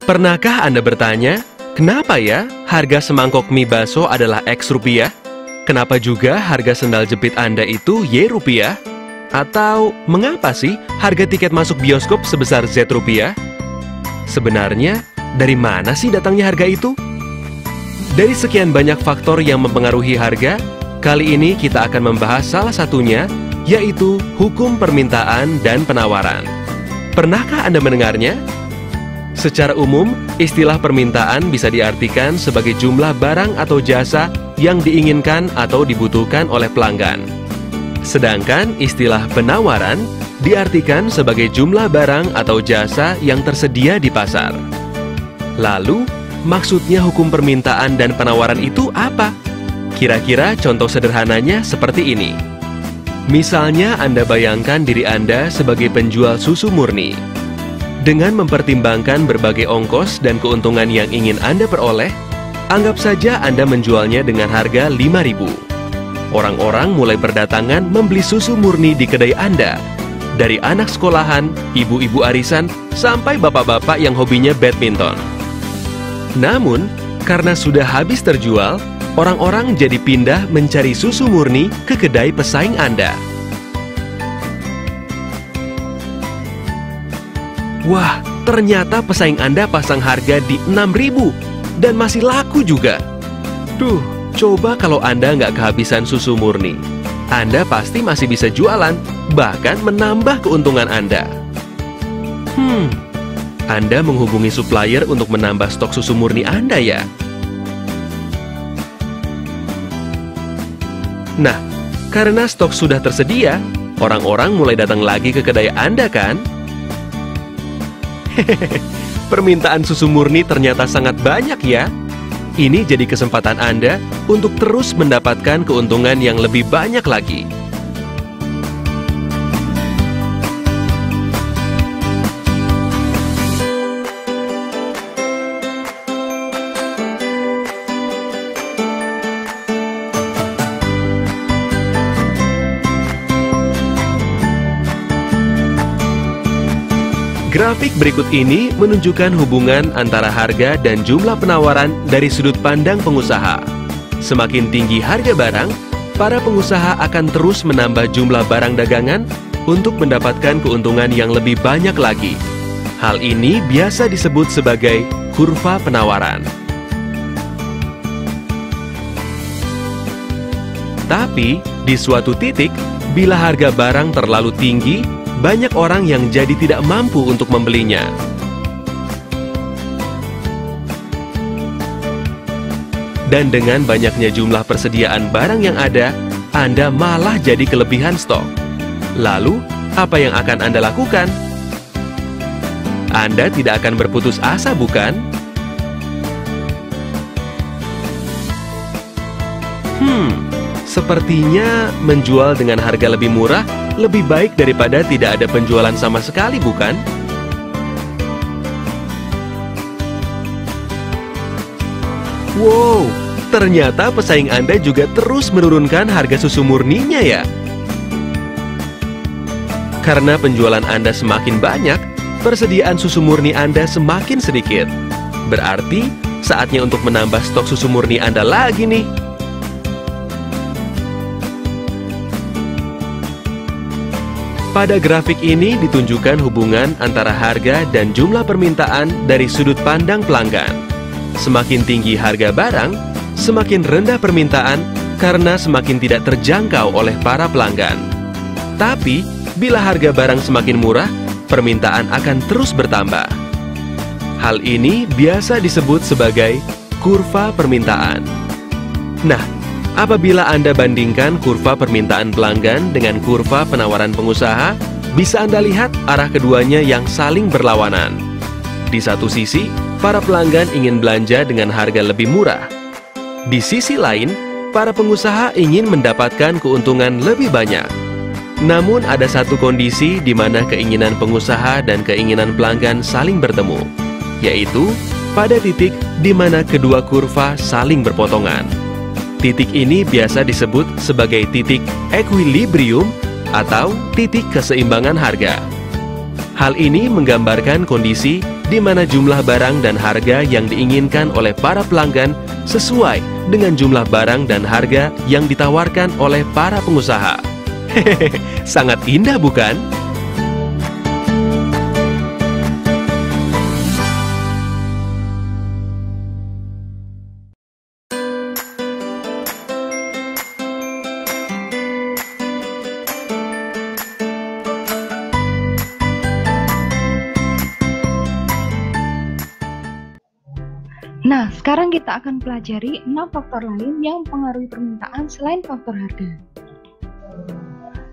Pernahkah Anda bertanya, kenapa ya harga semangkok mie bakso adalah X rupiah? Kenapa juga harga sendal jepit Anda itu Y rupiah? Atau mengapa sih harga tiket masuk bioskop sebesar Z rupiah? Sebenarnya, dari mana sih datangnya harga itu? Dari sekian banyak faktor yang mempengaruhi harga, kali ini kita akan membahas salah satunya, yaitu hukum permintaan dan penawaran. Pernahkah Anda mendengarnya? Secara umum, istilah permintaan bisa diartikan sebagai jumlah barang atau jasa yang diinginkan atau dibutuhkan oleh pelanggan. Sedangkan istilah penawaran diartikan sebagai jumlah barang atau jasa yang tersedia di pasar. Lalu, maksudnya hukum permintaan dan penawaran itu apa? Kira-kira contoh sederhananya seperti ini. Misalnya Anda bayangkan diri Anda sebagai penjual susu murni. Dengan mempertimbangkan berbagai ongkos dan keuntungan yang ingin Anda peroleh, anggap saja Anda menjualnya dengan harga Rp5.000. Orang-orang mulai berdatangan membeli susu murni di kedai Anda. Dari anak sekolahan, ibu-ibu arisan, sampai bapak-bapak yang hobinya badminton. Namun, karena sudah habis terjual, orang-orang jadi pindah mencari susu murni ke kedai pesaing Anda. Wah, ternyata pesaing Anda pasang harga di Rp6.000 dan masih laku juga. Duh, coba kalau Anda nggak kehabisan susu murni. Anda pasti masih bisa jualan, bahkan menambah keuntungan Anda. Anda menghubungi supplier untuk menambah stok susu murni Anda ya? Nah, karena stok sudah tersedia, orang-orang mulai datang lagi ke kedai Anda kan? Permintaan susu murni ternyata sangat banyak ya. Ini jadi kesempatan Anda untuk terus mendapatkan keuntungan yang lebih banyak lagi. Grafik berikut ini menunjukkan hubungan antara harga dan jumlah penawaran dari sudut pandang pengusaha. Semakin tinggi harga barang, para pengusaha akan terus menambah jumlah barang dagangan untuk mendapatkan keuntungan yang lebih banyak lagi. Hal ini biasa disebut sebagai kurva penawaran. Tapi, di suatu titik, bila harga barang terlalu tinggi, banyak orang yang jadi tidak mampu untuk membelinya. Dan dengan banyaknya jumlah persediaan barang yang ada, Anda malah jadi kelebihan stok. Lalu, apa yang akan Anda lakukan? Anda tidak akan berputus asa, bukan? Sepertinya menjual dengan harga lebih murah lebih baik daripada tidak ada penjualan sama sekali, bukan? Wow, ternyata pesaing Anda juga terus menurunkan harga susu murninya ya? Karena penjualan Anda semakin banyak, persediaan susu murni Anda semakin sedikit. Berarti, saatnya untuk menambah stok susu murni Anda lagi nih. Pada grafik ini ditunjukkan hubungan antara harga dan jumlah permintaan dari sudut pandang pelanggan. Semakin tinggi harga barang, semakin rendah permintaan karena semakin tidak terjangkau oleh para pelanggan. Tapi, bila harga barang semakin murah, permintaan akan terus bertambah. Hal ini biasa disebut sebagai kurva permintaan. Nah, apabila Anda bandingkan kurva permintaan pelanggan dengan kurva penawaran pengusaha, bisa Anda lihat arah keduanya yang saling berlawanan. Di satu sisi, para pelanggan ingin belanja dengan harga lebih murah. Di sisi lain, para pengusaha ingin mendapatkan keuntungan lebih banyak. Namun ada satu kondisi di mana keinginan pengusaha dan keinginan pelanggan saling bertemu, yaitu pada titik di mana kedua kurva saling berpotongan. Titik ini biasa disebut sebagai titik equilibrium atau titik keseimbangan harga. Hal ini menggambarkan kondisi di mana jumlah barang dan harga yang diinginkan oleh para pelanggan sesuai dengan jumlah barang dan harga yang ditawarkan oleh para pengusaha. Hehehe, sangat indah bukan? Nah, sekarang kita akan pelajari 6 faktor lain yang mempengaruhi permintaan selain faktor harga.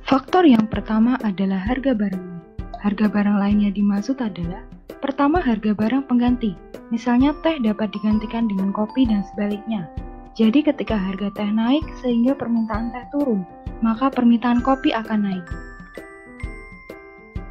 Faktor yang pertama adalah harga barang lain. Harga barang lain yang dimaksud adalah pertama, harga barang pengganti. Misalnya teh dapat digantikan dengan kopi dan sebaliknya. Jadi ketika harga teh naik sehingga permintaan teh turun, maka permintaan kopi akan naik.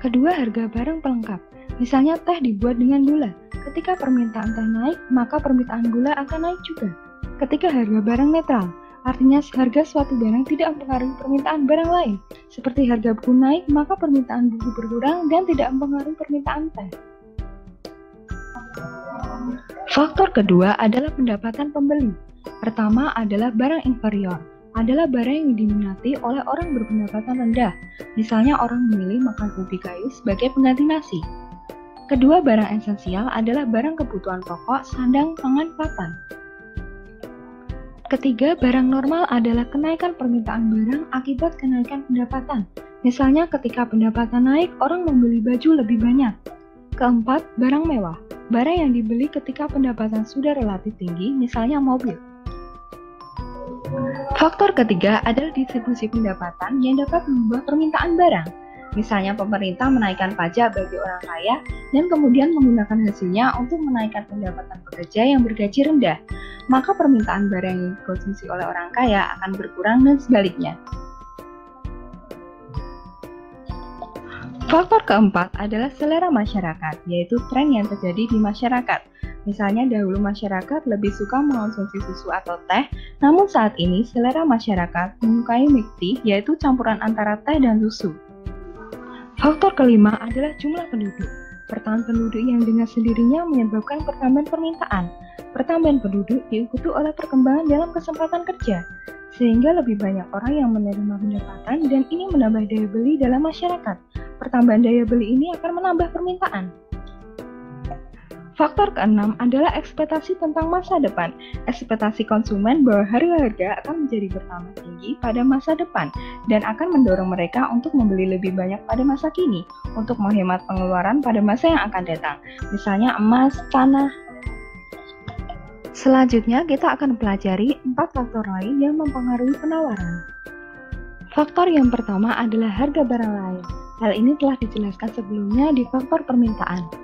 Kedua, harga barang pelengkap. Misalnya teh dibuat dengan gula. Ketika permintaan teh naik, maka permintaan gula akan naik juga. Ketika harga barang netral, artinya harga suatu barang tidak mempengaruhi permintaan barang lain. Seperti harga buku naik, maka permintaan buku berkurang dan tidak mempengaruhi permintaan teh. Faktor kedua adalah pendapatan pembeli. Pertama adalah barang inferior. Adalah barang yang diminati oleh orang berpendapatan rendah. Misalnya orang memilih makan ubi kayu sebagai pengganti nasi. Kedua, barang esensial adalah barang kebutuhan pokok, sandang, pangan, papan. Ketiga, barang normal adalah kenaikan permintaan barang akibat kenaikan pendapatan. Misalnya ketika pendapatan naik, orang membeli baju lebih banyak. Keempat, barang mewah. Barang yang dibeli ketika pendapatan sudah relatif tinggi, misalnya mobil. Faktor ketiga adalah distribusi pendapatan yang dapat mengubah permintaan barang. Misalnya pemerintah menaikkan pajak bagi orang kaya dan kemudian menggunakan hasilnya untuk menaikkan pendapatan pekerja yang bergaji rendah, maka permintaan barang yang dikonsumsi oleh orang kaya akan berkurang dan sebaliknya. Faktor keempat adalah selera masyarakat, yaitu tren yang terjadi di masyarakat. Misalnya dahulu masyarakat lebih suka mengonsumsi susu atau teh, namun saat ini selera masyarakat menyukai milk tea, yaitu campuran antara teh dan susu. Faktor kelima adalah jumlah penduduk. Pertambahan penduduk yang dengan sendirinya menyebabkan pertambahan permintaan. Pertambahan penduduk diikuti oleh perkembangan dalam kesempatan kerja, sehingga lebih banyak orang yang menerima pendapatan dan ini menambah daya beli dalam masyarakat. Pertambahan daya beli ini akan menambah permintaan. Faktor keenam adalah ekspektasi tentang masa depan. Ekspektasi konsumen bahwa harga-harga akan menjadi bertambah tinggi pada masa depan dan akan mendorong mereka untuk membeli lebih banyak pada masa kini untuk menghemat pengeluaran pada masa yang akan datang. Misalnya emas, tanah. Selanjutnya kita akan pelajari 4 faktor lain yang mempengaruhi penawaran. Faktor yang pertama adalah harga barang lain. Hal ini telah dijelaskan sebelumnya di faktor permintaan.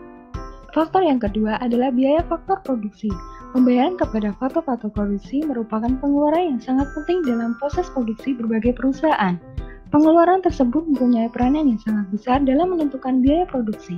Faktor yang kedua adalah biaya faktor produksi. Pembayaran kepada faktor-faktor produksi merupakan pengeluaran yang sangat penting dalam proses produksi berbagai perusahaan. Pengeluaran tersebut mempunyai peranan yang sangat besar dalam menentukan biaya produksi.